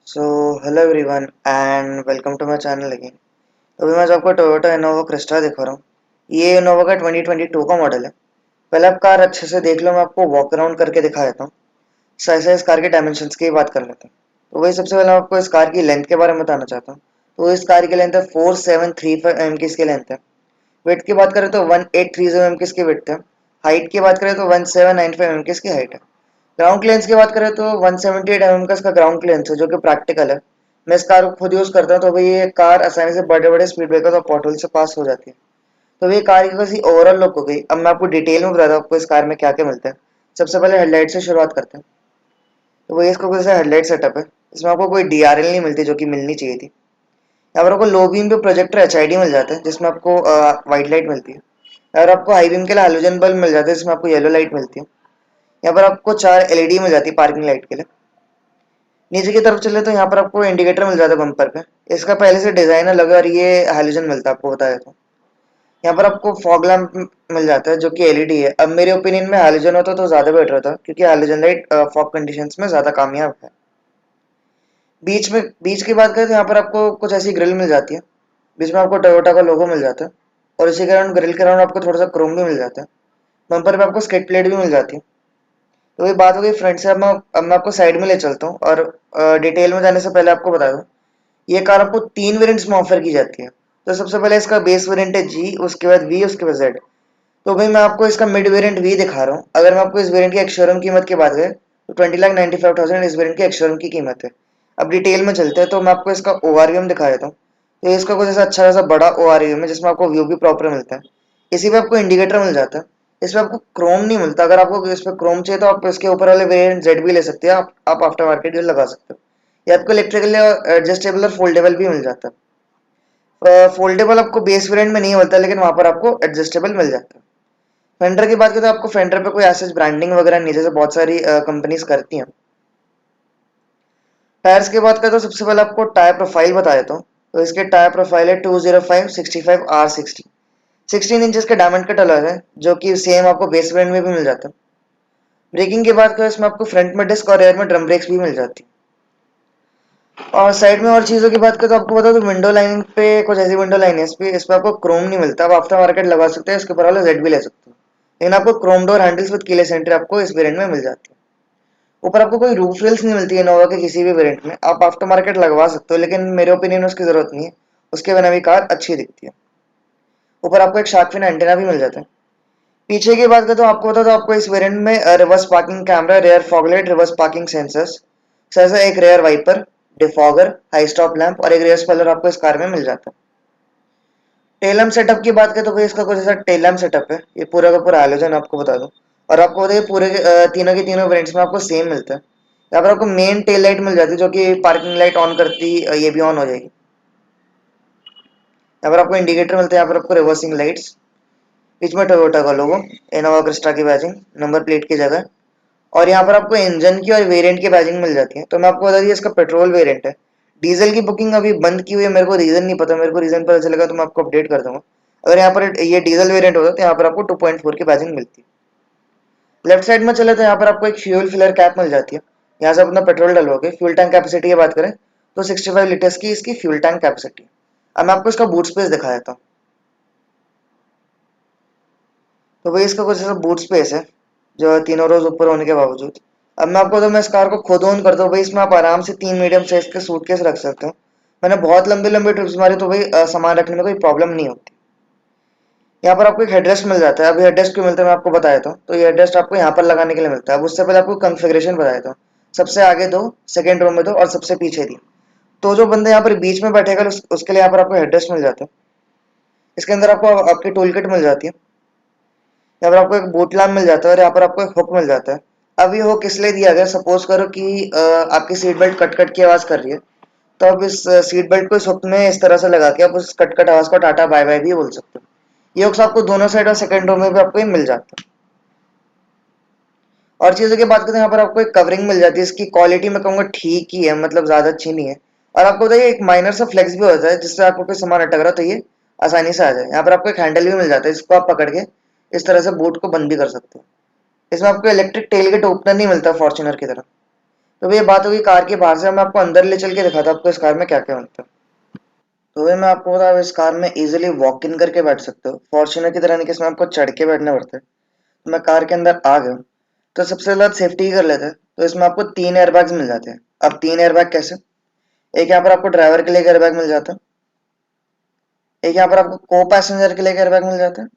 So hello everyone and welcome to my channel again. अभी मैं जो आपको टोयोटा इनोवा क्रिस्टा दिखा रहा हूँ। ये इनोवा का 2022 का मॉडल है। पहले आप कार अच्छे से देख लो, मैं आपको वॉक अराउंड करके दिखा देता हूँ। ऐसे इस कार के डायमेंशंस की बात कर लेते हैं। तो वही सबसे पहले मैं आपको इस कार की लेंथ के बारे में बताना चाहता हूँ। तो इस कार की लेंथ है 4735 एम की इसकी लेंथ है। वेट की बात करें तो 1830 एम की इसकी वेट है। हाइट की बात करें तो 1795 एम की इसकी हाइट है। ग्राउंड क्लियरेंस की बात करें तो 178 mm का इसका ग्राउंड क्लियरेंस है, जो कि प्रैक्टिकल है। मैं इस कार को खुद यूज करता हूँ, तो भाई ये कार आसानी से बड़े बड़े स्पीड ब्रेकर और पॉटहोल से पास हो जाती है। तो ये कार की वैसी ओवरऑल लुक हो गई। अब मैं आपको डिटेल में बताता हूँ आपको इस कार में क्या क्या मिलता है। सबसे पहले हेडलाइट से शुरुआत करते हैं। तो वही इसका कुछ ऐसा हेडलाइट सेटअप है। इसमें आपको कोई डीआरएल नहीं मिलती, जो कि मिलनी चाहिए थी। यहाँ पर आपको लो बीम पे प्रोजेक्टर एचआईडी मिल जाता है, जिसमें आपको व्हाइट लाइट मिलती है। और आपको हाई बीम के लिए हाइलोजन बल्ब मिल जाता है, जिसमें आपको येलो लाइट मिलती है। यहाँ पर आपको 4 एलईडी मिल जाती है पार्किंग लाइट के लिए। नीचे की तरफ चले तो यहाँ पर आपको इंडिकेटर मिल जाता है बम्पर पे। इसका पहले से डिजाइन अलग है और ये हैलोजन मिलता है, आपको बताया तो। यहाँ पर आपको फॉग लैंप मिल जाता है, जो कि एलईडी है। अब मेरे ओपिनियन में हैलोजन होता तो ज्यादा बेटर होता, क्योंकि हैलोजन लाइट फॉग कंडीशंस में ज्यादा कामयाब है। बीच की बात करें तो यहाँ पर आपको कुछ ऐसी ग्रिल मिल जाती है। बीच में आपको टोयोटा का लोगो मिल जाता है। और इसी के अराउंड ग्रिल के अराउंड आपको थोड़ा सा क्रोम भी मिल जाता है। बम्पर पे आपको स्किड प्लेट भी मिल जाती है। तो ये बात हो गई फ्रंट से। अब मैं आपको साइड में ले चलता हूँ और डिटेल में जाने से पहले आपको बता दूं, ये कार आपको 3 वेरिएंट्स में ऑफर की जाती है। तो सबसे पहले इसका बेस वेरिएंट है जी, उसके बाद वी, उसके बाद जेड। तो भाई मैं आपको इसका मिड वेरिएंट वी दिखा रहा हूँ। अगर मैं आपको इस वेरिएंट की एक्स-शोरूम कीमत की बात करें तो 20,95,000 इस वेरिएंट की एक्स-शोरूम की कीमत है। अब डिटेल में चलते हैं, तो मैं आपको इसका ओआरवीएम दिखा देता हूँ। तो इसका कुछ ऐसा अच्छा खासा बड़ा ओआरवीएम है, जिसमें आपको व्यू भी प्रॉपर मिलता है। इसी पे आपको इंडिकेटर मिल जाता है। इसमें आपको क्रोम नहीं मिलता। अगर आपको इस पे क्रोम चाहिए तो आप इसके ऊपर वाले वेरिएंट जेड भी ले सकते हैं। आप आफ्टर मार्केट भी लगा सकते हो। ये आपको इलेक्ट्रिकल एडजस्टेबल और फोल्डेबल भी मिल जाता है। फोल्डेबल आपको बेस वेरिएंट में नहीं मिलता, लेकिन वहां पर आपको एडजस्टेबल मिल जाता है। फेंडर की बात करें तो आपको फेंडर पे कोई ऐसे ब्रांडिंग वगैरह नहीं, जैसे बहुत सारी कंपनीज करती हैं। टायर्स की बात करें तो सबसे पहले आपको टायर प्रोफाइल बता देता हूँ। तो इसके टायर प्रोफाइल है 205/65 R60। 16 इंचेस के डायमंड कट अलॉय है, जो कि सेम आपको बेस वेरिएंट में भी मिल जाता है। ब्रेकिंग की बात करें, इसमें आपको फ्रंट में डिस्क और रेयर में ड्रम ब्रेक्स भी मिल जाती है। और साइड में और चीज़ों की बात करें तो आपको बता दो, विंडो लाइनिंग पे कुछ ऐसी विंडो लाइन है। इस पे आपको क्रोम नहीं मिलता। आप आफ्टर मार्केट लगा सकते हैं, इसके ऊपर वाला जेड भी ले सकते हो। लेकिन आपको Chrome door handles with keyless entry आपको इस वेरिएंट में मिल जाती है। ऊपर आपको कोई रूफ रेल्स नहीं मिलती है इनोवा के किसी भी वेरिएंट में। आप आफ्टर मार्केट लगवा सकते हो, लेकिन मेरे ओपिनियन में उसकी जरूरत नहीं है। उसके बिना भी कार अच्छी दिखती है। ऊपर आपको एक शार्क फिन एंटेना भी मिल जाता है। पीछे की बात करें तो आपको बता दो, आपको इस वेरिएंट में reverse parking camera, rear foglight, reverse parking sensors, जैसे एक rear wiper, defogger, high stop lamp और एक रेयर स्पॉइलर आपको इस कार में मिल जाता है। टेल लैम्प सेटअप की बात करें तो भाई इसका कुछ ऐसा टेल लैम्प सेटअप है। ये पूरा का पूरा हैलोजन आपको बता दूं। और आपको बताइए पूरे तीनों के तीनों वेरिएंट्स में आपको सेम मिलता है। यहाँ पर आपको मेन टेल लाइट मिल जाती है, जो कि पार्किंग लाइट ऑन करती ये भी ऑन हो जाएगी। यहाँ पर आपको इंडिकेटर मिलते हैं। यहाँ पर आपको रिवर्सिंग लाइट्स, बीच में टोयोटा का लोगो, इनोवा क्रिस्टा की बैजिंग नंबर प्लेट की जगह। और यहाँ पर आपको इंजन की और वेरिएंट की बैजिंग मिल जाती है। तो मैं आपको बता दिया, इसका पेट्रोल वेरिएंट है। डीजल की बुकिंग अभी बंद की हुई है। मेरे को रीजन नहीं पता। मेरे को रीजन पता चलेगा तो मैं आपको अपडेट कर दूंगा। अगर यहाँ पर ये डीजल वेरिएंट होता तो यहाँ पर आपको 2.4 की बैजिंग मिलती है। लेफ्ट साइड में चले तो यहाँ पर आपको एक फ्यूल फिलर कैप मिल जाती है। यहाँ से अपना पेट्रोल डलवाओगे। फ्यूल टैंक कैपेसिटी की बात करें तो 65 लीटर्स की इसकी फ्यूल टैंक कैपेसिटी। अब मैं आपको इसका बूट स्पेस दिखा देता हूँ। तो भाई इसका कुछ ऐसा बूट स्पेस है, जो तीनों रोज ऊपर होने के बावजूद। अब मैं आपको, तो मैं इस कार को खुद ओन करता हूँ भाई, इसमें आप आराम से 3 मीडियम साइज के सूटकेस रख सकते हो। मैंने बहुत लंबे लंबे ट्रिप्स मारे, तो भाई सामान रखने में कोई प्रॉब्लम नहीं होती। यहाँ पर आपको एक हेडरेस्ट मिल जाता है। अभी हेडरेस्ट क्यों मिलता है मैं आपको बता देता हूँ। तो ये हेडरेस्ट आपको यहाँ पर लगाने के लिए मिलता है। अब उससे पहले आपको कॉन्फ़िगरेशन बता देता हूँ। सबसे आगे दो, सेकंड रो में दो और सबसे पीछे दी। तो जो बंदे यहाँ पर बीच में बैठेगा उसके लिए यहाँ पर आपको हेडरेस्ट मिल जाता है। इसके अंदर आपको आपकी टूल किट मिल जाती है। यहाँ पर आपको एक बूट लैम्प मिल जाता है और यहाँ पर आपको एक हुक मिल जाता है। अब ये हुक इसलिए दिया गया, सपोज करो कि आपकी सीट बेल्ट कट कट की आवाज कर रही है। तो आप इस सीट बेल्ट को इस हुक में इस तरह से लगा के आप उस कट कट आवाज को टाटा बाय बाय भी बोल सकते हो। ये हुक्स आपको दोनों साइड और सेकंड रो में भी आपको ये मिल जाता है। और चीजों की बात करें तो यहाँ पर आपको एक कवरिंग मिल जाती है। इसकी क्वालिटी मैं कहूँगा ठीक ही है, मतलब ज्यादा अच्छी नहीं है। और आपको बताइए एक माइनर सा फ्लेक्स भी होता है, जिससे आपको कोई सामान अटक रहा तो ये आसानी से आ जाए। यहाँ पर आपको एक हैंडल भी मिल जाता है, इसको आप पकड़ के इस तरह से बोट को बंद भी कर सकते हो। इसमें आपको इलेक्ट्रिक टेलगेट ओपनर नहीं मिलता फॉर्च्यूनर की तरह। तो ये बात होगी कार के बाहर से, मैं आपको अंदर ले चल के दिखाता हूँ आपको इस कार में क्या क्या मिलता है। तो भाई मैं आपको बता, इस कार में इजीली वॉक इन करके बैठ सकते हो, फॉर्च्यूनर की तरह नहीं कि इसमें आपको चढ़ के बैठना पड़ता है। तो मैं कार के अंदर आ गया, तो सबसे पहले सेफ्टी कर लेते हैं। तो इसमें आपको 3 एयरबैग्स मिल जाते हैं। अब 3 एयरबैग कैसे? एक यहाँ पर आपको ड्राइवर के लिए एक एयरबैग मिल जाता है, एक यहाँ पर आपको को पैसेंजर के लिए एक एयरबैग मिल जाता है,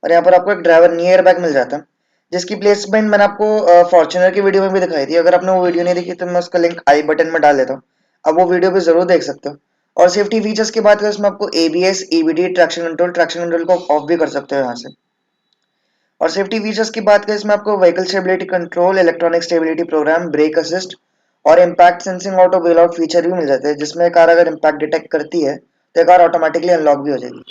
और यहाँ पर आपको एक ड्राइवर नियर एयरबैग मिल जाता है, जिसकी प्लेसमेंट मैंने आपको फॉर्च्यूनर की वीडियो में भी दिखाई थी। अगर आपने वो वीडियो नहीं देखी तो मैं उसका लिंक आई बटन में डाल देता हूँ, अब वो वीडियो भी जरूर देख सकते हो। और सेफ्टी फीचर्स की बात करें, इसमें आपको एबीएस, ईबीडी, ट्रैक्शन कंट्रोल को ऑफ भी कर सकते हो यहाँ से। और सेफ्टी फीचर्स की बात करें, इसमें आपको vehicle stability control, electronic stability program, brake assist और impact sensing auto wheel out feature भी मिल जाते हैं, जिसमें कार अगर इम्पैक्ट डिटेक्ट करती है तो कार ऑटोमेटिकली अनलॉक भी हो जाएगी।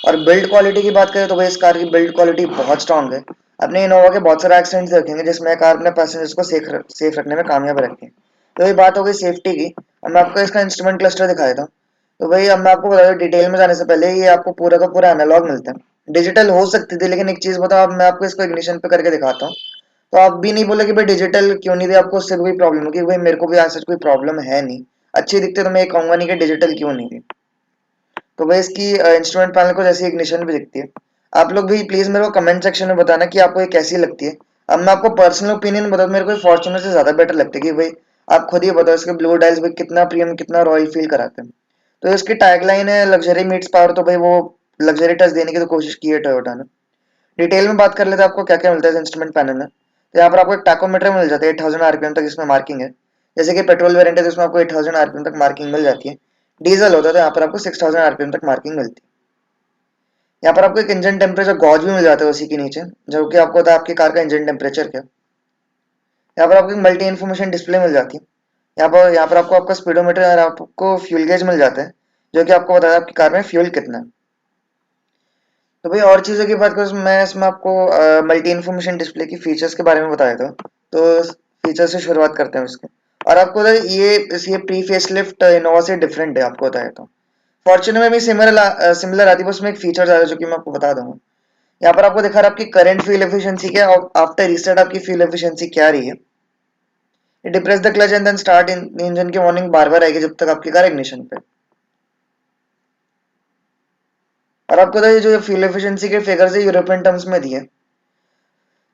और बिल्ड क्वालिटी की बात करें तो भाई इस कार की बिल्ड क्वालिटी बहुत स्ट्रांग है। अपने इनोवा के बहुत सारे एक्सीडेंट्स देखेंगे जिसमें कार अपने पैसेंजर्स को सेफ रखने में कामयाब रहती है। तो ये बात हो गई सेफ्टी की। अब मैं आपको इसका इंस्ट्रूमेंट क्लस्टर दिखा देता हूँ। तो भाई अब मैं आपको बता दूं, डिटेल में जाने से पहले ये आपको पूरा का पूरा एनालॉग मिलता है। डिजिटल हो सकती थी, लेकिन एक चीज बताओ, अब मैं आपको इसको इग्निशन पे करके दिखाता हूँ, तो आप भी नहीं बोले कि भाई डिजिटल क्यों नहीं थी, आपको उससे कोई प्रॉब्लम होगी। भाई मेरे को भी आज कोई प्रॉब्लम है नहीं, अच्छी दिखती तो मैं ये कहूंगा नहीं कि डिजिटल क्यों नहीं थी। तो भाई इसकी इंस्ट्रूमेंट पैनल को जैसी इग्निशन भी दिखती है। आप लोग भी प्लीज मेरे को कमेंट सेक्शन में बताना कि आपको ये कैसी लगती है। अब मैं आपको पर्सनल ओपिनियन बताऊँ, मेरे को फॉर्च्यूनर से ज्यादा बेटर लगती है कि भाई आप खुद ही बताओ इसके ब्लू डायल्स भाई कितना प्रीमियम, कितना रॉयल फील कराते हैं। तो इसकी टैगलाइन है लग्जरी मीट्स पावर, तो भाई वो लग्जरी टच देने की तो कोशिश की है टोयोटा ने। डिटेल में बात कर लेते हैं आपको क्या क्या मिलता है इस इंस्ट्रूमेंट पैनल में। तो यहाँ पर आपको एक टैकोमीटर मिल जाता है 8000 आरपीएम तक, इसमें मार्किंग है। जैसे कि पेट्रोल वेरिएंट है तो इसमें आपको 8000 आरपीएम तक मार्किंग मिल जाती है। डीजल होता है तो यहाँ पर आपको 6000 आरपीएम तक मार्किंग मिलती है। यहाँ पर आपको एक इंजन टेम्परेचर गॉज भी मिल जाता है उसी के नीचे, जो कि आपको होता है आपकी कार का इंजन टेम्परेचर क्या। यहाँ पर आपको मल्टी इन्फॉर्मेशन डिस्प्ले मिल जाती है। यहाँ पर आपको आपका स्पीडोमीटर और आपको फ्यूल गेज मिल जाता है, जो कि आपको बताता है आपकी कार में फ्यूल कितना है। तो भाई और चीज़ों की बात करूँ, मैं इसमें आपको मल्टी इन्फॉर्मेशन डिस्प्ले की फीचर्स के बारे में बताया था। तो फीचर से शुरुआत करते हैं उसके। और आपको बता ये प्री फेसलिफ्ट इनोवा से डिफरेंट है, आपको बताया था। फॉर्च्यूनर में भी सिमिलर आती है, बस उसमें एक फीचर आ रहा है जो कि मैं आपको बता दूंगा। यहाँ पर आपको दिखा रहा है आपकी करंट फ्यूल एफिशिएंसी क्या है, आफ्टर रीसेट आपकी फ्यूल एफिशिएंसी क्या रही है। Depress the clutch and then start engine की वार्निंग बार बार आएगी जब तक आपकी कार इग्निशन पे। और आपको तो ये जो फ्यूल एफिशिएंसी के फिगर्स है यूरोपियन टर्म्स में दिए।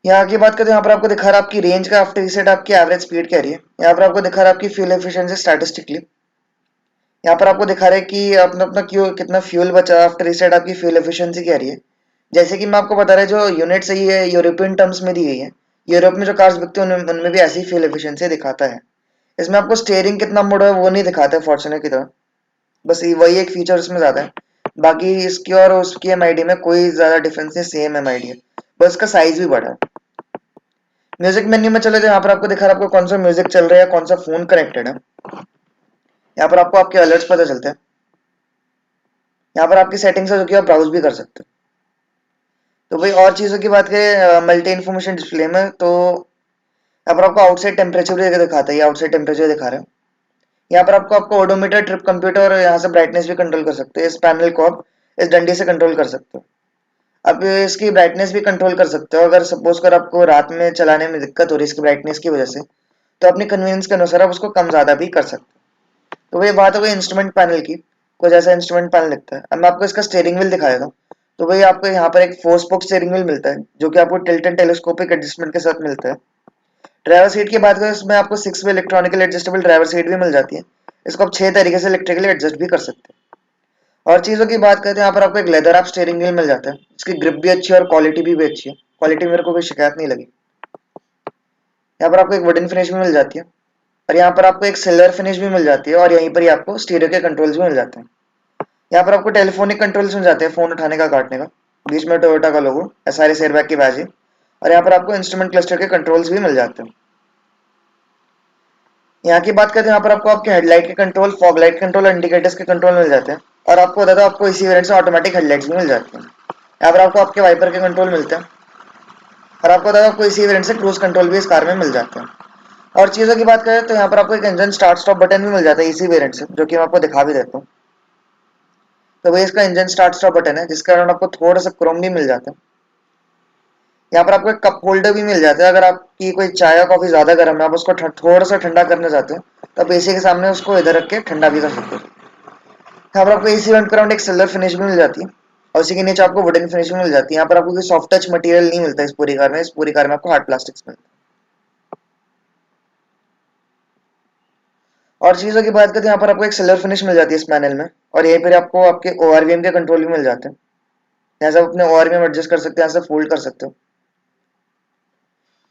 यहाँ की बात करें, यहाँ पर आपको दिखा रहा है आपकी रेंज का आफ्टर रीसेट आपकी एवरेज स्पीड क्या रही है। यहाँ पर आपको दिखा रहा है आपकी फ्यूल एफिशिएंसी स्टैटिस्टिकली। यहाँ पर आपको दिखा रहा है कि अपना अपना क्यों कितना फ्यूल बचा, आफ्टर रीसेट आपकी फ्यूल एफिशिएंसी क्या रही है। जैसे कि मैं आपको बता रहा, जो यूनिट सही है यूरोपियन टर्म्स में दी गई है। यूरोप में जो कार्स बिकती है उनमें भी ऐसी फ्यूल एफिशिएंसी दिखाता है। इसमें आपको स्टेयरिंग कितना मुड़ा है वो नहीं दिखाता है फॉर्च्यूनर की तरह, बस वही एक फीचर इसमें ज्यादा है। बाकी इसकी और उसकी एमआईडी में कोई ज्यादा डिफरेंस नहीं, सेम एमआईडी है, बस इसका साइज भी बड़ा है। म्यूजिक मेन्यू में चले तो यहाँ पर आपको दिखा रहा है आपको कौन सा म्यूजिक चल रहा है, कौन सा फोन कनेक्टेड है। यहाँ पर आपको आपके अलर्ट्स पता चलते हैं। यहाँ पर आपकी सेटिंग्स है जो कि आप ब्राउज भी कर सकते हैं। तो भाई और चीज़ों की बात करें मल्टी इन्फॉर्मेशन डिस्प्ले में, तो यहाँ पर आपको आउटसाइड टेम्परेचर भी दिखाता है, ये आउटसाइड टेम्परेचर दिखा रहा है। यहाँ पर आपको ओडोमीटर, ट्रिप कंप्यूटर और यहाँ से ब्राइटनेस भी कंट्रोल कर सकते हैं। इस पैनल को आप इस डंडी से कंट्रोल कर सकते हो। आप इसकी ब्राइटनेस भी कंट्रोल कर सकते हो, अगर सपोज कर आपको रात में चलाने में दिक्कत हो रही है इसकी ब्राइटनेस की वजह से, तो अपनी कन्वीनियंस के अनुसार आप उसको कम ज़्यादा भी कर सकते हो। तो ये बात हो गई इंस्ट्रूमेंट पैनल की, कुछ ऐसा इंस्ट्रूमेंट पैनल दिखता है। अब मैं आपको इसका स्टीयरिंग व्हील दिखा देता हूँ। तो भाई आपको यहाँ पर एक 4 स्पोक स्टीयरिंग व्हील मिलता है, जो कि आपको टिल्ट एंड टेलीस्कोपिक एडजस्टमेंट के साथ मिलता है। ड्राइवर सीट की बात करें, इसमें आपको 6 वे इलेक्ट्रॉनिकली एडजस्टेबल ड्राइवर सीट भी मिल जाती है। इसको आप 6 तरीके से इलेक्ट्रिकली एडजस्ट भी कर सकते हैं। और चीज़ों की बात करते हैं, यहाँ पर आपको एक लेदर आप स्टीयरिंग व्हील मिल जाता है। इसकी ग्रिप भी अच्छी है और क्वालिटी भी अच्छी है, क्वालिटी मेरे को कोई शिकायत नहीं लगी। यहाँ पर आपको एक वुडन फिनिश भी मिल जाती है, और यहाँ पर आपको एक सिल्वर फिनिश भी मिल जाती है, और यहीं पर ही आपको स्टीरियो के कंट्रोल्स भी मिल जाते हैं। यहाँ पर आपको टेलीफोनिक कंट्रोल्स मिल जाते हैं, फोन उठाने का काटने का। बीच में टोयोटा का लोगो, एसआरएस एयरबैग की बैज है। और यहाँ पर आपको इंस्ट्रूमेंट क्लस्टर के कंट्रोल्स भी मिल जाते हैं। यहाँ की बात करते हैं, यहाँ पर आपको आपके हेडलाइट के control, fog light control, indicators के कंट्रोल मिल जाते हैं। और आपको बता दो आपको इसी वेरिएंट से ऑटोमेटिक हेडलाइट्स भी मिल जाती हैं। यहाँ पर आपको आपके वाइपर के कंट्रोल मिलते हैं। और आपको बता दो आपको इसी वेरिएंट से क्रूज कंट्रोल भी इस कार में मिल जाते हैं। और चीज़ों की बात करें तो यहाँ पर आपको एक इंजन स्टार्ट स्टॉप बटन भी मिल जाता है इसी वेरिएंट से, जो कि मैं आपको दिखा भी देता हूँ। तो वही इसका इंजन स्टार्ट स्टॉप बटन है, जिसके कारण आपको थोड़ा सा क्रोम भी मिल जाता है। यहाँ पर आपको एक कप होल्डर भी मिल जाता है। अगर आपकी कोई चाय या कॉफी ज्यादा गर्म है, आप उसको थोड़ा सा ठंडा करना चाहते हो, तो आप एसी के सामने उसको इधर रख के ठंडा भी कर सकते हो। यहाँ पर आपको एसी वेंट कराउंड एक सिल्वर फिनिश भी मिल जाती है, और उसी के नीचे आपको वुडन फिनिश भी मिल जाती है। यहाँ पर आपको कोई सॉफ्ट टच मटेरियल नहीं मिलता इस पूरी कार में। इस पूरी कार में आपको हार्ड प्लास्टिक्स मिलता है। और चीजों की बात करते हैं, यहाँ पर आपको एक सिल्वर फिनिश मिल जाती है इस पैनल में, और यहीं पर आपको आपके ओआरवीएम के कंट्रोल भी मिल जाते हैं। यहाँ से आप अपने ओआरवीएम एडजस्ट कर सकते हैं, यहाँ से फोल्ड कर सकते हो।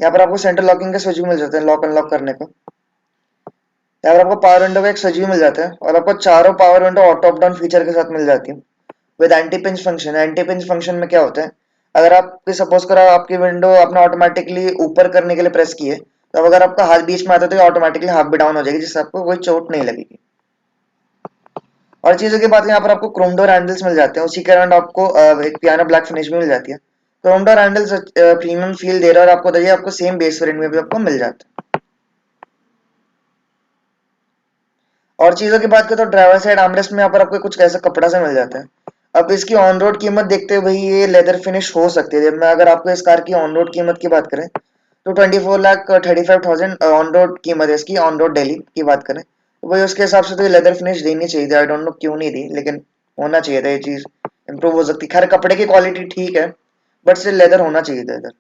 यहाँ पर आपको सेंटर लॉकिंग के स्विच भी मिल जाते हैं लॉक अनलॉक करने को। यहाँ पर आपको पावर विंडो का एक स्विच भी मिल जाता है, और आपको चारों power window auto up down feature के साथ मिल जाती है with anti pinch function. Anti pinch function में क्या होता है, अगर आप सपोज करो आपकी विंडो आपने ऑटोमेटिकली ऊपर करने के लिए प्रेस की है, तो अगर आपका हाथ बीच में आता है तो ऑटोमेटिकली हाफ भी डाउन हो जाएगी, जिससे आपको कोई चोट नहीं लगेगी। और चीजों की बात है, यहाँ पर आपको क्रोम डोर हैंडल्स मिल जाते हैं, उसी के अराउंड आपको एक पियानो ब्लैक फिनिश भी मिल जाती है। Chrome door handles premium feel दे रहा है, और आपको बताइए आपको सेम बेस वेरिएंट में भी आपको मिल जाता है। और चीजों की बात करें तो ड्राइवर साइड आर्मरेस्ट में यहाँ पर आपको कुछ ऐसा कपड़ा सा मिल जाता है। अब इसकी ऑन रोड कीमत देखते हुए भाई ये लेदर फिनिश हो सकती है। मैं अगर आपको इस कार की ऑन रोड कीमत की बात करें तो 24,35,000 ऑन रोड कीमत है इसकी, ऑन रोड डेली की बात करें तो भाई उसके हिसाब से तो ये लेदर फिनिश देनी चाहिए थी। आई डोंट नो क्यों नहीं दी, लेकिन होना चाहिए था। ये चीज इंप्रूव हो सकती। खैर कपड़े की क्वालिटी ठीक है, बट स्टिल लेदर होना चाहिए था इधर।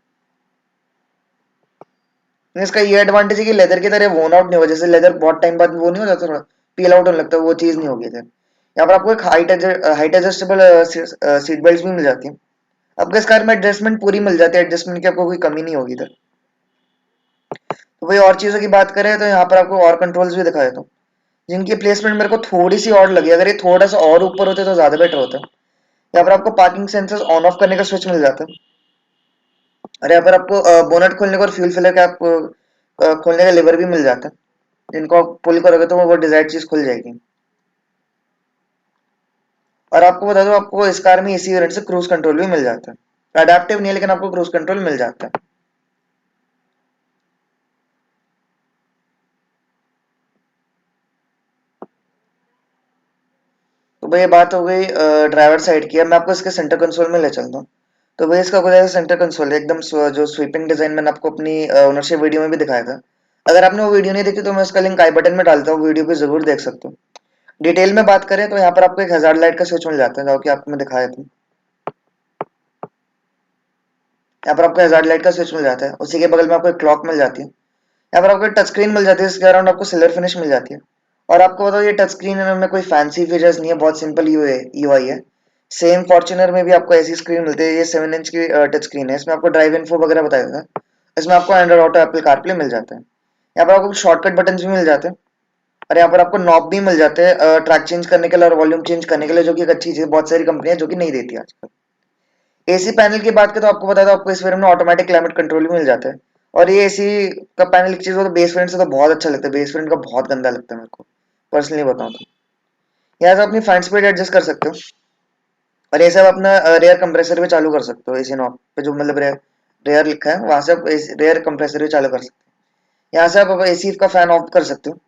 इसका ये एडवांटेज है कि लेदर की तरह वोन आउट नहीं होगा, जैसे लेदर बहुत टाइम बाद वो नहीं हो जाता थोड़ा पील आउट होने लगता है, वो चीज नहीं होगी इधर। यहाँ पर आपको एक हाइट एडजस्टेबल सीट बेल्ट भी मिल जाती है। आपको इस कार में एडजस्टमेंट पूरी मिल जाती है, एडजस्टमेंट की आपको कोई कमी नहीं होगी इधर। तो भाई और चीजों की बात करें तो यहाँ पर आपको और कंट्रोल्स भी दिखा देता हूँ, जिनकी प्लेसमेंट मेरे को थोड़ी सी और लगी। अगर ये थोड़ा सा और ऊपर होते तो ज्यादा बेटर होता। यहाँ पर आपको पार्किंग सेंसर्स ऑन ऑफ करने का स्विच मिल जाता है, और यहाँ पर आपको बोनट खोलने का और फ्यूल फिलर का आपको खोलने का लेवर भी मिल जाता है, जिनको आप पुल करोगे तो वो डिजायर्ड चीज खुल जाएगी। और आपको बता दो आपको इस कार में इसी वेरिएंट से क्रूज कंट्रोल भी मिल जाता है। अडेप्टिव नहीं है, लेकिन आपको क्रूज कंट्रोल मिल जाता है। तो भाई ये बात हो गई ड्राइवर साइड की। अब मैं आपको इसके सेंटर कंसोल में ले चलता हूँ। तो भाई इसका कुछ ऐसा सेंटर कंसोल है एकदम जो स्वीपिंग डिजाइन मैंने आपको अपनी ओनरशिप वीडियो में भी दिखाया था। अगर आपने वो वीडियो नहीं देखी तो मैं उसका लिंक आई बटन में डालता हूँ, वीडियो पे जरूर देख सकते हो। डिटेल में बात करें तो यहाँ पर आपको एक हजार्ड लाइट का स्विच मिल जाता है, जो कि आपको मैं दिखाया था। यहाँ पर आपको हजार्ड लाइट का स्विच मिल जाता है, उसी के बगल में आपको एक क्लॉक मिल जाती है। यहाँ पर आपको टच स्क्रीन मिल जाती है, इसके अराउंड आपको सिल्वर फिनिश मिल जाती है। और आपको बताओ ये टच स्क्रीन में कोई फैंसी फीचर्स नहीं है, बहुत सिंपल यूआई है। सेम फॉर्च्यूनर में भी आपको ऐसी स्क्रीन मिलती है। ये 7 इंच की टच स्क्रीन है, इसमें आपको ड्राइव इन्फो वगैरह बताया था। इसमें आपको एंड्रॉइड ऑटो एप्पल कारप्ले मिल जाता है। यहाँ पर आपको शॉर्टकट बटन भी मिल जाते हैं, और यहाँ पर आपको नॉब भी मिल जाते हैं ट्रैक चेंज करने के लिए और वॉल्यूम चेंज करने के लिए, जो कि एक अच्छी चीज है। बहुत सारी कंपनियां जो कि नहीं देती आजकल। एसी पैनल की बात करें तो आपको बता दो आपको इस वेरिएंट में ऑटोमेटिक क्लाइमेट कंट्रोल भी मिल जाता है। और ये एसी का पैनल एक चीज हो तो बेस वेरिएंट से तो बहुत अच्छा लगता है, बेस वेरिएंट का बहुत गंदा लगता है मेरे को पर्सनली बताऊं तो। यहाँ से अपनी फैन स्पीड एडजस्ट कर सकते हो, और ये सब अपना रेयर कंप्रेसर भी चालू कर सकते हो। एसी नॉब पे जो मतलब रेयर लिखा है वहां से आप रेयर कंप्रेसर भी चालू कर सकते हो। यहाँ से आप एसी का फैन ऑफ कर सकते हो।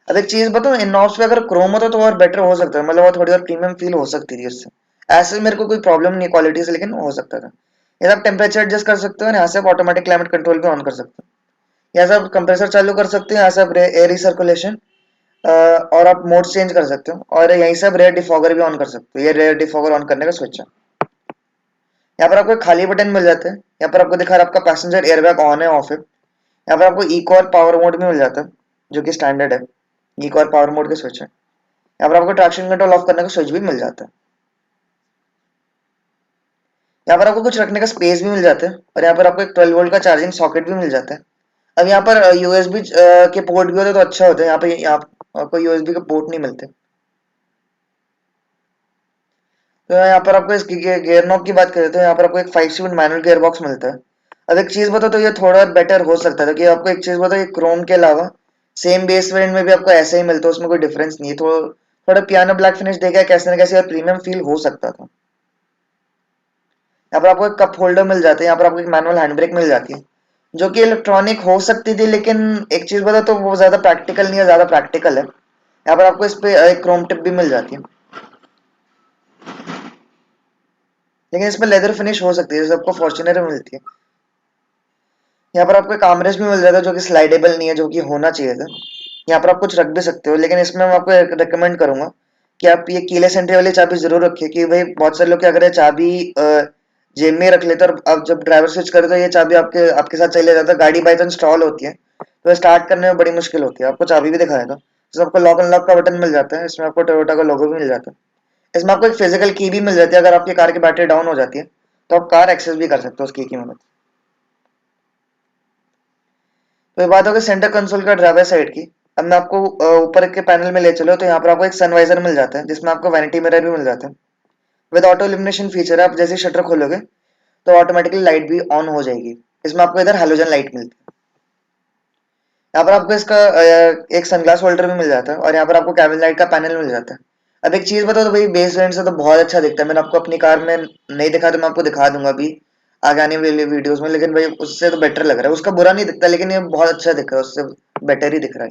अब एक चीज बताओ, इन नॉब्स पे अगर क्रोम होता तो और बेटर हो सकता है, मतलब वो थोड़ी और प्रीमियम फील हो सकती थी उससे। ऐसे मेरे को कोई प्रॉब्लम नहीं क्वालिटी से, लेकिन हो सकता था। ये आप टेम्परेचर एडजस्ट कर सकते हो, यहाँ से आप ऑटोमेटिक क्लाइमेट कंट्रोल भी ऑन कर सकते हो। यहाँ से आप कंप्रेसर चालू कर सकते हो, यहाँ से आप एयर रिसर्कुलेशन और आप मोड चेंज कर सकते हो, और यहीं से आप रेयर डिफॉगर भी ऑन कर सकते हो। ये रेयर डिफॉगर ऑन करने का स्विच है। यहाँ पर आपको एक खाली बटन मिल जाता है, यहाँ पर आपको दिखा रहा है आपका पैसेंजर एयरबैग ऑन है ऑफ है। यहाँ पर आपको इको और पावर मोड भी मिल जाता है, जो कि स्टैंडर्ड है। इको और पावर मोड के स्विच है। यहाँ पर आपको ट्रैक्शन कंट्रोल ऑफ करने का स्विच भी मिल जाता है। यहाँ पर आपको कुछ रखने का स्पेस भी मिल जाता है, और यहाँ पर आपको एक 12 वोल्ट का चार्जिंग सॉकेट भी मिल जाता है। अब यहाँ पर यूएसबी के पोर्ट भी होते तो अच्छा होता है। यहाँ पे यहाँ आपको यूएसबी के पोर्ट नहीं मिलते। तो यहाँ पर आपको इसकी गियर नॉब की बात करें तो यहाँ पर आपको एक 5 स्पीड मैनुअल गियर बॉक्स मिलता है। अब एक चीज बताओ तो ये थोड़ा बेटर हो सकता था कि आपको एक चीज बताओ, ये क्रोम के अलावा सेम बेस वेरिएंट में भी आपको ऐसा ही मिलता है, उसमें कोई डिफरेंस नहीं है। तो थोड़ा पियानो ब्लैक फिनिश देखा है कैसे ना कैसे और प्रीमियम फील हो सकता था। यहाँ पर आपको एक कप होल्डर मिल जाता है, यहाँ पर आपको एक मैनुअल हैंड ब्रेक मिल जाती है, जो कि इलेक्ट्रॉनिक हो सकती थी, लेकिन एक चीज बता तो वो ज्यादा प्रैक्टिकल नहीं है, ज्यादा प्रैक्टिकल है। यहाँ पर आपको इस पे एक क्रोम टिप भी मिल जाती है। लेकिन इसमें लेदर फिनिश हो सकती है जैसे आपको फॉर्च्यूनर में मिलती है। यहाँ पर आपको एक आर्मरेस्ट भी मिल जाता है जो कि स्लाइडेबल नहीं है, जो कि होना चाहिए था। यहाँ पर आप कुछ रख भी सकते हो, लेकिन इसमें मैं आपको रिकमेंड करूंगा कि आप ये कीलेस एंट्री वाली चाबी जरूर रखिए, कि भाई बहुत सारे लोग क्या करें, चाबी जेब में रख लेते हैं और अब जब ड्राइवर स्विच करे तो ये चाबी आपके आपके साथ चले जाता है। गाड़ी बाई चांस स्टॉल होती है तो स्टार्ट करने में बड़ी मुश्किल होती है। आपको चाबी भी दिखाया था, तो आपको लॉक अनलॉक का बटन मिल जाता है, इसमें आपको टोयोटा का लोगो भी मिल जाता है। इसमें आपको एक फिजिकल की भी मिल जाती है, अगर आपकी कार की बैटरी डाउन हो जाती है तो आप कार एक्सेस भी कर सकते हो उस की मदद। तो ये बात हो गई सेंटर कंसोल का ड्राइवर साइड की। अब मैं आपको ऊपर के पैनल में ले चलो, तो यहाँ पर आपको एक सनवाइजर मिल जाता है जिसमें आपको वैनिटी मिरर भी मिल जाता है विद ऑटो इल्यूमिनेशन फीचर। आप जैसे शटर खोलोगे तो ऑटोमेटिकली लाइट भी ऑन हो जाएगी। इसमें आपको इधर हेलोजन लाइट मिलती है। यहाँ पर आपको इसका एक सनग्लास होल्डर भी मिल जाता है और यहाँ पर आपको कैबिन लाइट का पैनल मिल जाता है। अब एक चीज बताओ तो भाई, बेस वेरिएंट से तो बहुत अच्छा दिखता है। मैंने आपको अपनी कार में नहीं दिखा तो मैं आपको दिखा दूंगा अभी आगे आने वाली वीडियोस में, लेकिन भाई उससे तो बेटर लग रहा है। उसका बुरा नहीं दिखता, लेकिन ये बहुत अच्छा दिख रहा है, उससे बेटर ही दिख रहा है।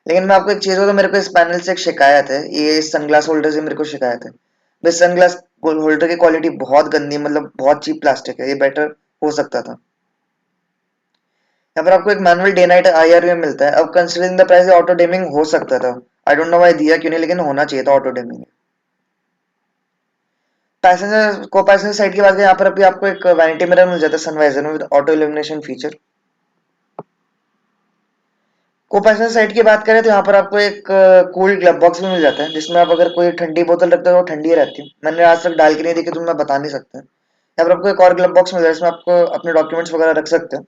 लेकिन मैं आपको एक चीज बताऊं, मेरे को इस पैनल से एक शिकायत है, ये इस सनग्लास होल्डर से मेरे को शिकायत है। भाई सनग्लास होल्डर की क्वालिटी बहुत गंदी, मतलब बहुत चीप प्लास्टिक है, ये बेटर हो सकता था। यहाँ पर आपको एक मैनुअल डे नाइट आईआर में मिलता है। अब considering the price auto dimming हो सकता था, आई डोंट नो व्हाई दिया क्यों नहीं, लेकिन होना चाहिए था ऑटो डिमिंग। पैसेंजर को पैसेंजर साइड की बात करें, यहाँ पर अभी आपको एक वैनिटी मिरर मिल जाता है सनवाइजर में विद ऑटो इल्यूमिनेशन फीचर। को पैसेंजर साइड की बात करें तो यहाँ पर आपको एक कूल ग्लव बॉक्स भी मिल जाता है, जिसमें आप अगर कोई ठंडी बोतल रखते हो तो ठंडी रहती है। मैंने आज तक डाल के नहीं देखी तो मैं बता नहीं सकता। यहाँ पर आपको एक और ग्लव बॉक्स मिल जाता है, जिसमें आपको अपने डॉक्यूमेंट्स वगैरह रख सकते हो।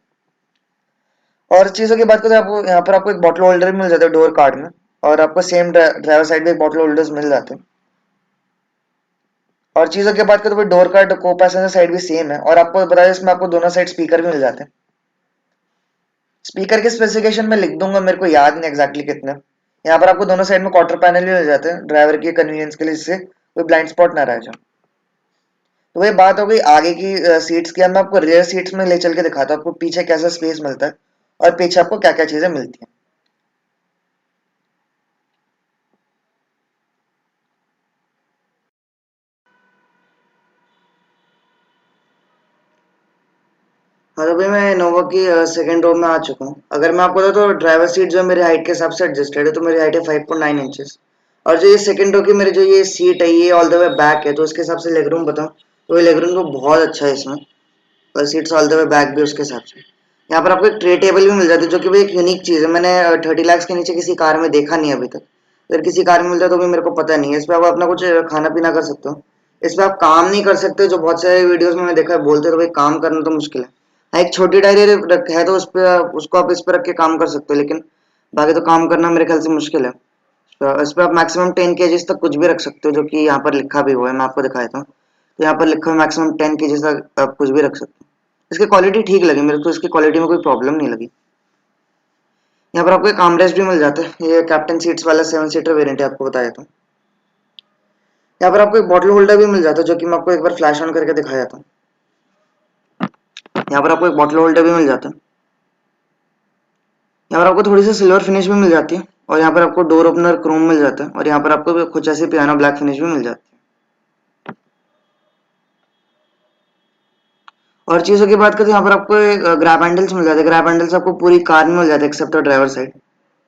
और चीजों की बात करें तो आपको यहाँ पर आपको एक बॉटल होल्डर भी मिल जाता है डोर कार्ड में, और आपको सेम ड्राइवर साइड में एक बॉटल होल्डर्स मिल जाते हैं। और चीजों की बात करें तो डोर कार्ड को पैसेंजर साइड भी सेम है, और आपको बताया इसमें आपको दोनों साइड स्पीकर भी मिल जाते हैं। स्पीकर के स्पेसिफिकेशन में लिख दूंगा, मेरे को याद नहीं एग्जैक्टली कितने। यहाँ पर आपको दोनों साइड में क्वार्टर पैनल भी मिल जाते हैं ड्राइवर की कन्वीनियंस के लिए, जिससे कोई ब्लाइंड स्पॉट ना रह जाए। तो वही बात हो गई आगे की सीट्स की। अब मैं आपको रियर सीट्स में ले चल के दिखाता हूँ आपको पीछे कैसा स्पेस मिलता है और पीछे आपको क्या क्या चीजें मिलती हैं। हाँ तो भाई मैं इनोवा की सेकंड रो में आ चुका हूँ। अगर मैं आपको बताऊँ तो ड्राइवर सीट जो है मेरे हाइट के हिसाब से एडजस्टेड है, तो मेरी हाइट है 5.9 इंचेस। और जो ये सेकंड रो की मेरी जो ये सीट है ये ऑल द वे बैक है, तो उसके हिसाब से लेग रूम बताऊँ तो ये लेग रूम तो बहुत अच्छा है इसमें, और seats all the way back भी उसके हिसाब से। यहाँ पर आपको एक ट्रे टेबल भी मिल जाती है, जो कि भाई एक यूनिक चीज़ है। मैंने 30 लाख के नीचे किसी कार में देखा नहीं अभी तक। अगर किसी कार में मिलता है तो भी मेरे को पता नहीं है। इस पर आप अपना कुछ खाना पीना कर सकते हो। इस पर आप काम नहीं कर सकते, जो बहुत सारे वीडियोस में मैंने देखा है बोलते तो भाई काम करना तो मुश्किल है। हाँ एक छोटी डायरी है तो उस पर उसको आप इस पर रख के काम कर सकते हो, लेकिन बाकी तो काम करना मेरे ख्याल से मुश्किल है। तो इस पर आप मैक्सिमम 10 केजीज तक कुछ भी रख सकते हो, जो कि यहाँ पर लिखा भी हुआ है, मैं आपको दिखा देता हूँ। तो यहाँ पर लिखा हुआ मैक्सिमम 10 केजीज तक आप कुछ भी रख सकते हो। इसकी क्वालिटी ठीक लगी मेरे को, इसकी क्वालिटी में कोई प्रॉब्लम नहीं लगी। यहाँ पर आपको एक आर्मरेस्ट भी मिल जाता है, ये कैप्टन सीट्स वाला 7 सीटर वेरिएंट है, आपको बताया था। यहाँ पर आपको एक बॉटल होल्डर भी मिल जाता है, जो कि मैं आपको एक बार फ्लैश ऑन करके दिखाया था। यहाँ पर आपको एक बॉटल होल्डर भी मिल जाता है। यहाँ पर आपको थोड़ी सी सिल्वर फिनिश भी मिल जाती है, और यहाँ पर आपको डोर ओपनर क्रोम मिल जाता है, और यहाँ पर आपको कुछ ऐसी पियानो ब्लैक फिनिश भी मिल जाती है। और चीज़ों की बात करें तो यहाँ पर आपको ग्रैब हैंडल्स मिल जाते हैं। ग्रैब हैंडल्स आपको पूरी कार में मिल जाते हैं एक्सेप्ट ड्राइवर साइड।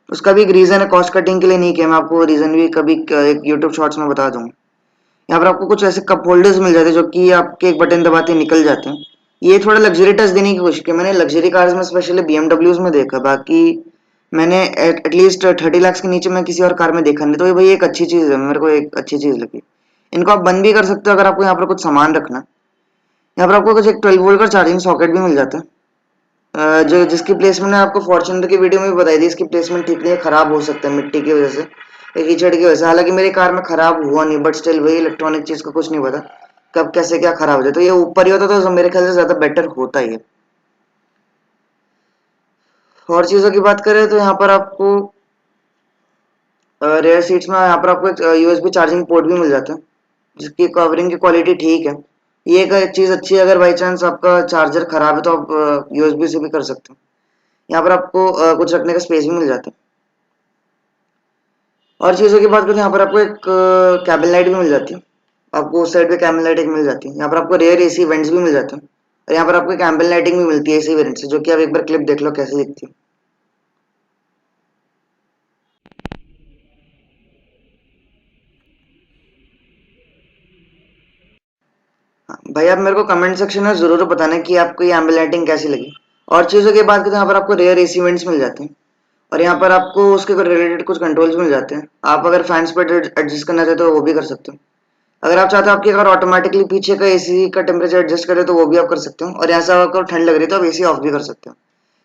उसका भी एक रीज़न है, कॉस्ट कटिंग के लिए नहीं किया, मैं आपको रीज़न भी कभी एक यूट्यूब शॉर्ट्स में बता दूंगा। यहाँ पर आपको कुछ ऐसे कप होल्डर्स मिल जाते हैं, जो कि आपके एक बटन दबाते ही निकल जाते हैं। ये थोड़ा लग्जरी टच देने की कोशिश की मैंने लग्जरी कार्स में, स्पेशली बीएमडब्ल्यूज में देखा। बाकी मैंने एटलीस्ट 30 लाख के नीचे मैं किसी और कार में देखा नहीं, तो ये भाई एक अच्छी चीज़ है, मेरे को एक अच्छी चीज़ लगी। इनको आप बंद भी कर सकते हो अगर आपको यहाँ पर कुछ सामान रखना है। यहाँ पर आपको कुछ एक 12 वोल्ट का चार्जिंग सॉकेट भी मिल जाता है, जो जिसकी प्लेसमेंट मैं आपको फॉर्च्यूनर की वीडियो में भी बताई थी। इसकी प्लेसमेंट ठीक नहीं है, खराब हो सकता है मिट्टी की वजह से, कीचड़ की वजह से। हालांकि मेरी कार में खराब हुआ नहीं, बट स्टिल वही इलेक्ट्रॉनिक चीज का कुछ नहीं पता कब कैसे क्या खराब हो जाए। तो ये ऊपर ही होता तो मेरे ख्याल से ज्यादा बेटर होता ही है। और चीजों की बात करें तो यहाँ पर आपको रेयर सीट्स में यहाँ पर आपको एक यूएसबी चार्जिंग पोर्ट भी मिल जाता है, जिसकी कवरिंग की क्वालिटी ठीक है। ये एक चीज अच्छी है, अगर बाई चांस आपका चार्जर खराब है तो आप यूएसबी से भी कर सकते हो। यहाँ पर आपको कुछ रखने का स्पेस भी मिल जाता है। और चीज़ों की बात करें तो यहाँ पर आपको एक कैबिन लाइट भी मिल जाती है, आपको उस साइड पे कैमल लाइटिंग मिल जाती है। यहाँ पर आपको रेयर एसी इवेंट्स भी मिल जाते हैं और यहाँ पर आपको एक एम्बल लाइटिंग भी मिलती है एसी वेरिएंट से, जो कि आप एक बार क्लिप देख लो कैसी दिखती है। हाँ भाई, आप मेरे को कमेंट सेक्शन में जरूर बताना कि आपको ये एम्बल लाइटिंग कैसी लगी। और चीज़ों की बात करें तो यहाँ पर आपको रेयर एसी इवेंट्स मिल जाते हैं और यहाँ पर आपको उसके रिलेटेड कुछ कंट्रोल्स मिल जाते हैं। आप अगर फैन स्पीड एडजस्ट करना चाहते हो वो भी कर सकते हो। अगर आप चाहते हो आपकी अगर ऑटोमेटिकली पीछे का एसी का टेम्परेचर एडजस्ट करे तो वो भी आप कर सकते हो। और यहाँ से आपको ठंड लग रही है तो आप एसी ऑफ भी कर सकते हो।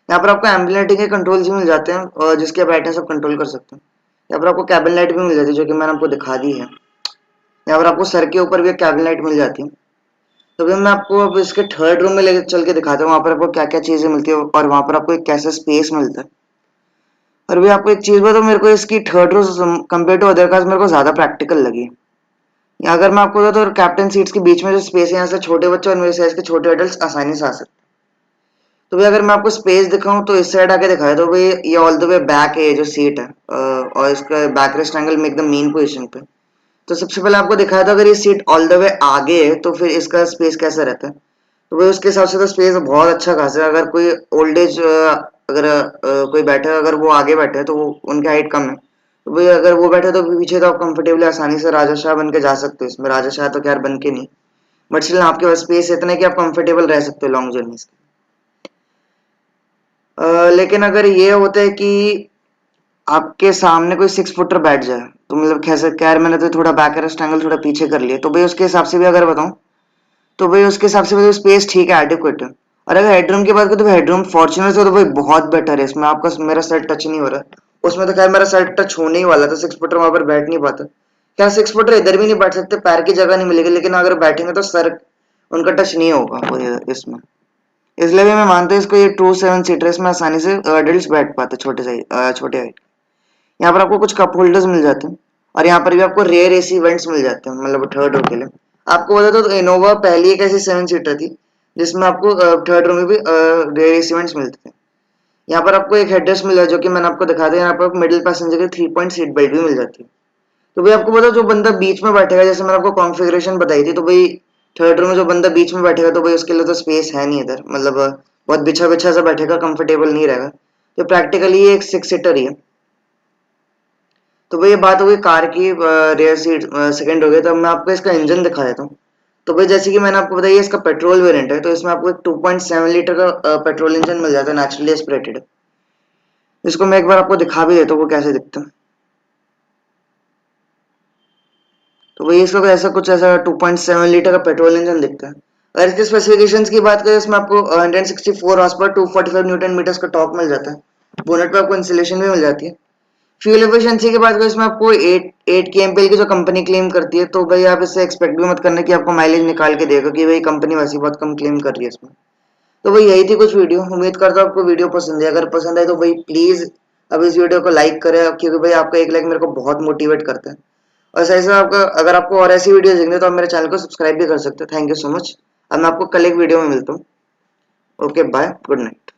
यहाँ पर आपको एम्बिएंट लाइटिंग के कंट्रोल्स भी मिल जाते हैं और जिसके ब्राइटनेस आप कंट्रोल कर सकते हो। यहाँ पर आपको कैबिन लाइट भी मिल जाती है जो कि मैंने आपको दिखा दी है। यहाँ पर आपको सर के ऊपर भी एक कैबिन लाइट मिल जाती है। तो फिर मैं आपको अब इसके थर्ड रूम में लेकर चल के दिखाता हूँ वहाँ पर आपको क्या क्या चीज़ें मिलती है और वहाँ पर आपको एक कैसा स्पेस मिलता है। और भी आपको एक चीज़ बताओ, मेरे को इसकी third room compare to other cars मेरे को ज़्यादा प्रैक्टिकल लगी। अगर मैं आपको बताऊँ तो कैप्टन सीट्स के बीच में जो स्पेस है यहाँ से छोटे बच्चे और मेरे साइज के छोटे एडल्ट आसानी से आ सकते हैं। तो भाई अगर मैं आपको स्पेस दिखाऊं तो इस साइड आके दिखाया तो भाई ये ऑल द वे बैक है ये जो सीट है, और इसका बैक रेस्ट एंगल में एकदम मेन पोजीशन पे। तो सबसे पहले आपको दिखाया था अगर ये सीट ऑल द वे आगे है तो फिर इसका स्पेस कैसा रहता है। तो भाई उसके हिसाब से तो स्पेस बहुत अच्छा खासा है। अगर कोई ओल्ड एज अगर कोई बैठा है, अगर वो आगे बैठे है तो उनकी हाइट कम है, तो भाई अगर वो बैठे तो पीछे तो आप कंफर्टेबली आसानी से राजाशाह बन के जा सकते हो। इसमें राजाशाह तो खैर बन के नहीं, बट स्टिल आपके पास स्पेस इतना है कि आप कंफर्टेबल रह सकते हो लॉन्ग जर्नी। लेकिन अगर ये होता है कि आपके सामने कोई 6 फुटर बैठ जाए तो मतलब कैसे, खैर मैंने तो थोड़ा बैक रेस्ट एंगल थोड़ा पीछे कर लिया, तो भाई उसके हिसाब से भी अगर बताऊं तो भाई उसके हिसाब से भी स्पेस ठीक है, एडिक्वेट है। और अगर हेडरूम की बात करें तो हेडरूम फॉर्च्यूनर से तो भाई बहुत बेटर है। इसमें आपका मेरा सर टच नहीं हो रहा है। उसमें तो खैर मेरा सर टच होने ही वाला था, 6 फुटर वहां पर बैठ नहीं पाता। क्या 6 फुटर इधर भी नहीं बैठ सकते, पैर की जगह नहीं मिलेगी, लेकिन अगर बैठेंगे तो सर उनका टच नहीं होगा इसमें। इसलिए भी मैं मानता हूँ इसको ये 2 7 सीटर इसमें आसानी से एडल्ट बैठ पाते, छोटे हाइट। यहाँ पर आपको कुछ कप होल्डर्स मिल जाते हैं और यहाँ पर भी आपको रेयर एसी इवेंट्स मिल जाते हैं, मतलब थर्ड रो के लिए। आपको बता दो तो इनोवा पहली एक ऐसी 7 सीटर थी जिसमें आपको थर्ड रो में भी रेयर एसी इवेंट्स मिलते थे। यहाँ पर आपको एक हेडरेस्ट मिल जाए जो कि मैंने आपको दिखा दिया। यहाँ पर मिडिल पैसेंजर की 3 पॉइंट सीट बेल्ट भी मिल जाती है। तो भाई आपको पता जो बंदा बीच में बैठेगा, जैसे मैंने आपको कॉन्फ़िगरेशन बताई थी, तो भाई थर्ड रो में जो बंदा बीच में बैठेगा तो भाई उसके लिए तो स्पेस है नहीं इधर, मतलब बहुत बिछा बिछा सा बैठेगा, कंफर्टेबल नहीं रहेगा। तो प्रैक्टिकली ये एक 6 सीटर ही है। तो भाई ये बात हो गई कार की रेयर सीट सेकंड हो गया। तो अब मैं आपको इसका इंजन दिखा देता हूँ। तो भाई जैसे कि मैंने आपको बताया इसका पेट्रोल वेरिएंट है, तो इसमें आपको एक 2.7 लीटर का पेट्रोल इंजन मिल जाता है, नेचुरली एस्पिरेटेड। इसको मैं एक बार आपको दिखा भी देता हूँ वो कैसे दिखता है। तो वही इसका ऐसा कुछ ऐसा 2.7 लीटर का पेट्रोल इंजन दिखता है। अगर इसके स्पेसिफिकेशंस की बात करें, इसमें आपको 164 हॉर्स पावर 245 न्यूटन मीटर्स का टॉर्क मिल जाता है। बोनेट पे आपको इंसुलेशन भी मिल जाती है। फ्यूल एफिशिएंसी की बात करें, इसमें आपको 8 kmpl की जो कंपनी क्लेम करती है, तो भाई आप इससे एक्सपेक्ट भी मत करना कि आपको माइलेज निकाल के देगा, कि भाई कंपनी वैसी बहुत कम क्लेम कर रही है इसमें। तो भाई यही थी कुछ वीडियो। उम्मीद करता हूँ आपको वीडियो पसंद है। अगर पसंद आए तो भाई प्लीज अब इस वीडियो को लाइक करें, क्योंकि भाई आपका एक लाइक मेरे को बहुत मोटिवेट करता है। और सही से आपका अगर आपको और ऐसी वीडियो देखनी है तो आप मेरे चैनल को सब्सक्राइब भी कर सकते हो। Thank you so much. अब मैं आपको कल एक वीडियो में मिलता हूँ। Okay bye, good night.